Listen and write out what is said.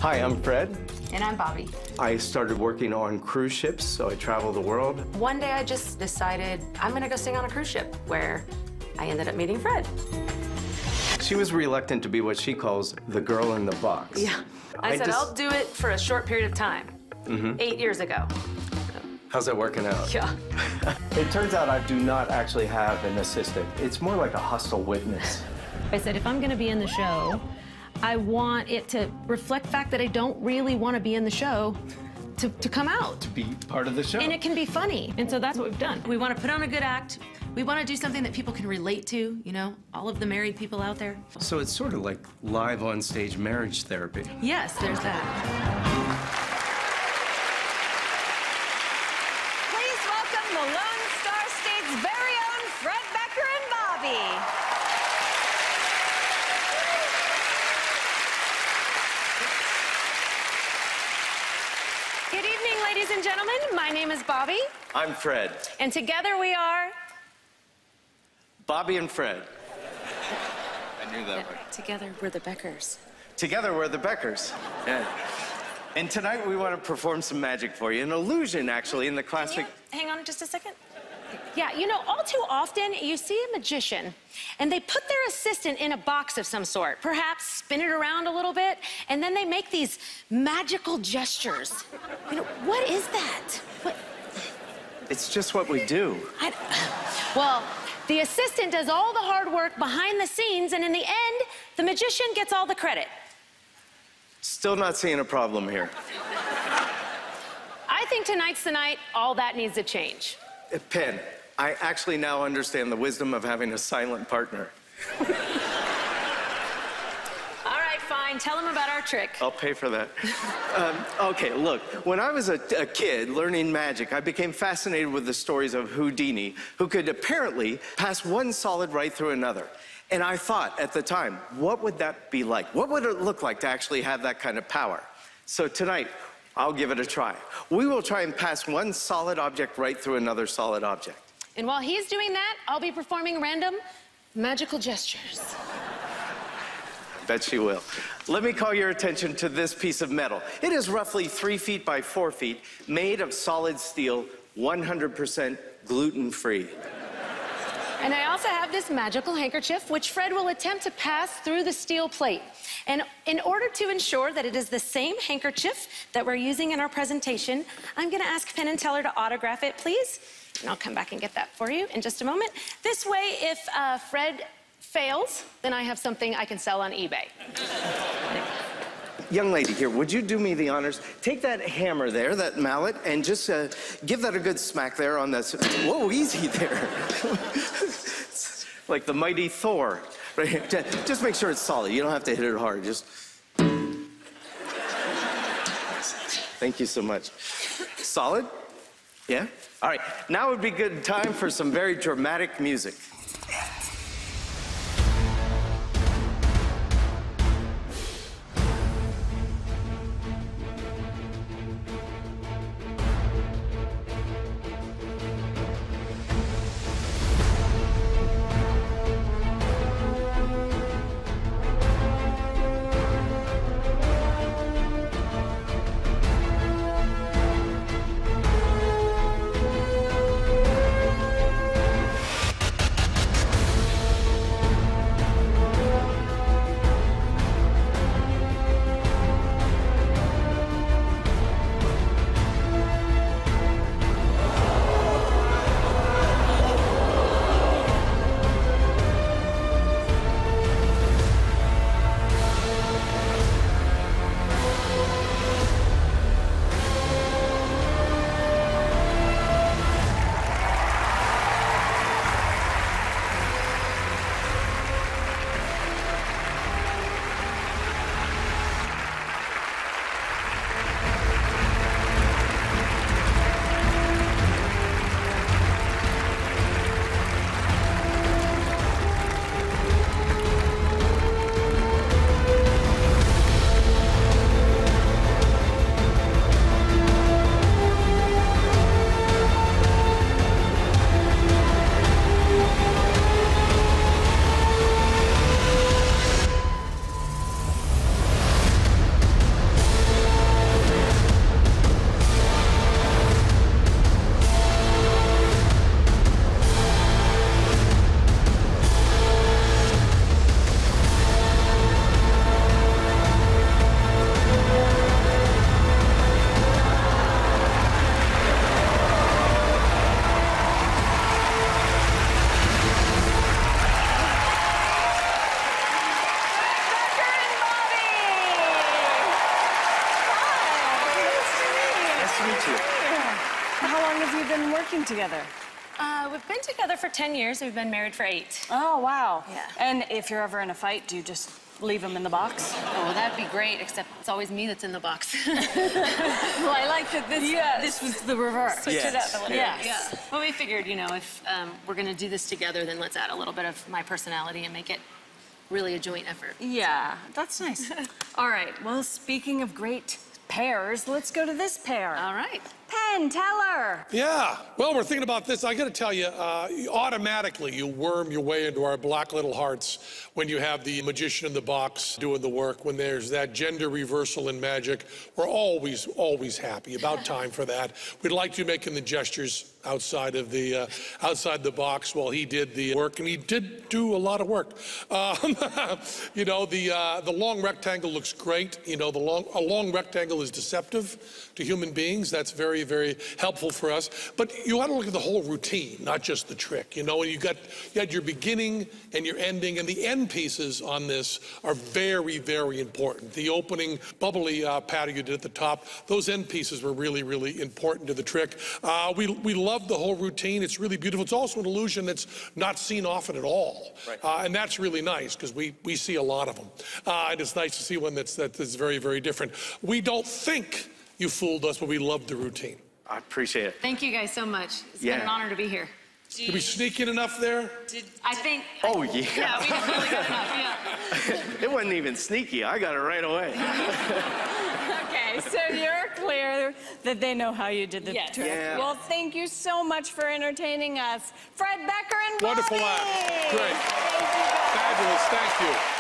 Hi, I'm Fred. And I'm Bobbie. I started working on cruise ships, so I travel the world. One day I just decided I'm gonna go sing on a cruise ship, where I ended up meeting Fred. She was reluctant to be what she calls the girl in the box. Yeah. I said, I'll do it for a short period of time. 8 years ago. How's that working out? Yeah. It turns out I do not actually have an assistant. It's more like a hostile witness. I said, if I'm gonna be in the show, I want it to reflect the fact that I don't really want to be in the show to come out. To be part of the show. And it can be funny. And so that's what we've done. We want to put on a good act. We want to do something that people can relate to, you know, all of the married people out there. So it's sort of like live on stage marriage therapy. Yes, there's that. Please welcome the Lone Star State's very own Fred, Becker, and Bobbie. Good evening, ladies and gentlemen. My name is Bobbie. I'm Fred. And together we are... Bobbie and Fred. I knew that one. Together, we're the Beckers. Together, we're the Beckers. Yeah. And tonight, we want to perform some magic for you. An illusion, actually, in the classic... Hang on just a second. Yeah, you know, all too often, you see a magician, and they put their assistant in a box of some sort, perhaps spin it around a little bit, and then they make these magical gestures. You know, what is that? What? It's just what we do. Well, the assistant does all the hard work behind the scenes, and in the end, the magician gets all the credit. Still not seeing a problem here. I think tonight's the night all that needs to change. Penn, I actually now understand the wisdom of having a silent partner. All right, fine. Tell him about our trick. I'll pay for that. Okay, look, when I was a kid learning magic, I became fascinated with the stories of Houdini, who could apparently pass one solid right through another. And I thought at the time, what would that be like? What would it look like to actually have that kind of power? So tonight, I'll give it a try. We will try and pass one solid object right through another solid object. And while he's doing that, I'll be performing random magical gestures. Bet she will. Let me call your attention to this piece of metal. It is roughly 3 feet by 4 feet, made of solid steel, 100% gluten-free. And I also have this magical handkerchief, which Fred will attempt to pass through the steel plate. And in order to ensure that it is the same handkerchief that we're using in our presentation, I'm gonna ask Penn and Teller to autograph it, please. And I'll come back and get that for you in just a moment. This way, if Fred fails, then I have something I can sell on eBay. Young lady here, would you do me the honors? Take that hammer there, that mallet, and just give that a good smack there on this. Whoa, easy there. Like the mighty Thor. Right? Just make sure it's solid. You don't have to hit it hard. Just. Thank you so much. Solid? Yeah? All right. Now would be good time for some very dramatic music. you been working together? We've been together for 10 years. We've been married for 8. Oh, wow. Yeah. And if you're ever in a fight, do you just leave them in the box? Oh, well, that'd be great, except it's always me that's in the box. Well, I like that this was the reverse. Switch it up a little Yes. bit. Yeah. Well, we figured, you know, if we're going to do this together, then let's add a little bit of my personality and make it really a joint effort. Yeah, that's nice. All right, well, speaking of great pairs, let's go to this pair. All right. Penn, tell her. Yeah, well, we're thinking about this. I got to tell you, automatically you worm your way into our black little hearts when you have the magician in the box doing the work. When there's that gender reversal in magic, we're always, always happy. About time for that. We'd like you making the gestures outside the box while he did the work, and he did do a lot of work. You know, the long rectangle looks great. You know, a long rectangle is deceptive to human beings. That's very, very helpful for us. But you ought to look at the whole routine, not just the trick. You know, you had your beginning and your ending, and the end pieces on this are very, very important. The opening bubbly pattern you did at the top, those end pieces were really, really important to the trick. We love the whole routine. It's really beautiful. It's also an illusion that's not seen often at all. Right. And that's really nice because we see a lot of them. And it's nice to see one that's very, very different. We don't think you fooled us, but we love the routine. I appreciate it. Thank you guys so much. It's been an honor to be here. Did we sneak in enough there? I think... Oh, yeah. Yeah, we definitely got enough, yeah. It wasn't even sneaky. I got it right away. Okay, so you're clear that they know how you did the trick. Yeah. Well, thank you so much for entertaining us. Fred, Becker, and Bobbie. Wonderful act. Great. Thank you guys. Fabulous. Thank you.